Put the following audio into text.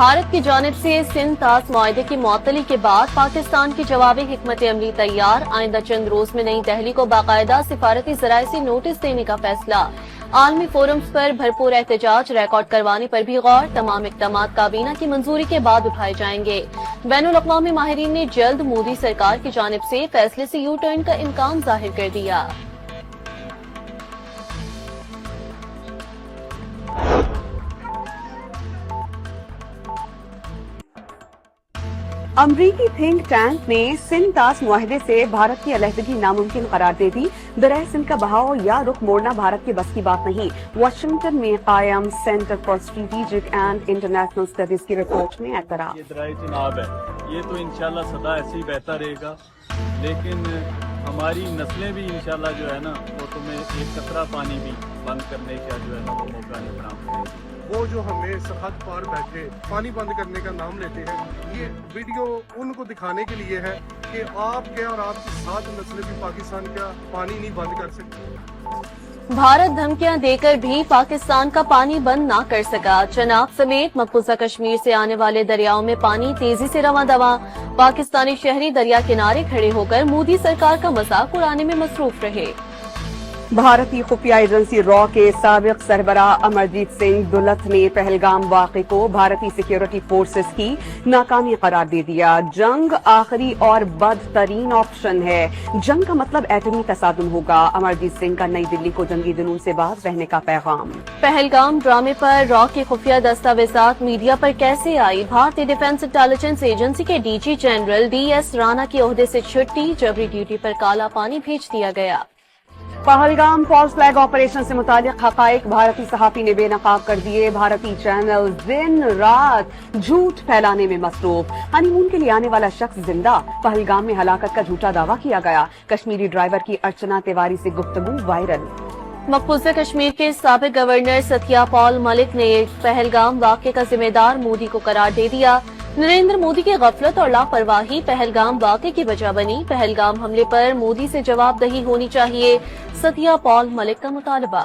بھارت کی جانب سے سندھ طاس معاہدے کی معطلی کے بعد پاکستان کی جوابی حکمت عملی تیار، آئندہ چند روز میں نئی دہلی کو باقاعدہ سفارتی ذرائع سے نوٹس دینے کا فیصلہ، عالمی فورمز پر بھرپور احتجاج ریکارڈ کروانے پر بھی غور، تمام اقدامات کابینہ کی منظوری کے بعد اٹھائے جائیں گے۔ بین الاقوامی ماہرین نے جلد مودی سرکار کی جانب سے فیصلے سے یو ٹرن کا امکان ظاہر کر دیا۔ امریکی تھنک ٹینک نے سندھ طاس معاہدے سے بھارت کی علیحدگی ناممکن قرار دے دی۔ دریائے سندھ کا بہاؤ یا رخ موڑنا بھارت کے بس کی بات نہیں۔ واشنگٹن میں قائم centre for strategic and international studies کی رپورٹ میں اعتراف۔ یہ درائے چناب ہے، یہ تو انشاءاللہ سدا ایسے ہی بہتا رہے گا، لیکن ہماری نسلیں بھی انشاءاللہ جو ہے نا وہ تمہیں ایک قطرہ پانی بھی بند کرنے کا جو ہے نا وہ موقع نہیں فراہم کرے گی۔ وہ جو ہمیں سرحد پار بیٹھے پانی بند کرنے کا نام لیتے ہیں، یہ ویڈیو ان کو دکھانے کے لیے ہے کہ آپ کے اور آپ کی 7 نسلیں بھی پاکستان کا پانی نہیں بند کر سکتی۔ بھارت دھمکیاں دے کر بھی پاکستان کا پانی بند نہ کر سکا، چناب سمیت مقبوضہ کشمیر سے آنے والے دریاؤں میں پانی تیزی سے رواں دواں، پاکستانی شہری دریا کنارے کھڑے ہو کر مودی سرکار کا مذاق اڑانے میں مصروف رہے۔ بھارتی خفیہ ایجنسی را کے سابق سربراہ امرجیت سنگھ دولت نے پہلگام واقعے کو بھارتی سیکیورٹی فورسز کی ناکامی قرار دے دیا۔ جنگ آخری اور بدترین آپشن ہے، جنگ کا مطلب ایٹمی تصادم ہوگا۔ امرجیت سنگھ کا نئی دلی کو جنگی جنون سے باز رہنے کا پیغام۔ پہلگام ڈرامے پر را کی خفیہ دستاویزات میڈیا پر کیسے آئی؟ بھارتی ڈیفنس انٹیلیجنس ایجنسی کے D G general D S Rana کی عہدے سے چھٹی، جبری ڈیوٹی پر کالا پانی بھیج دیا گیا۔ پہلگام فالس فلیگ آپریشن سے متعلق حقائق بھارتی صحافی نے بے نقاب کر دیے۔ بھارتی چینل دن رات جھوٹ پھیلانے میں مصروف۔ ہنی مون کے لیے آنے والا شخص زندہ، پہلگام میں ہلاکت کا جھوٹا دعویٰ کیا گیا۔ کشمیری ڈرائیور کی ارچنا تیواری سے گفتگو وائرل۔ مقبوضہ کشمیر کے سابق گورنر ستیا پال ملک نے پہلگام واقعے کا ذمہ دار مودی کو قرار دے دیا۔ نریندر مودی کی غفلت اور لاپرواہی پہلگام واقعے کی وجہ بنی، پہلگام حملے پر مودی سے جواب دہی ہونی چاہیے، ستیا پال ملک کا مطالبہ۔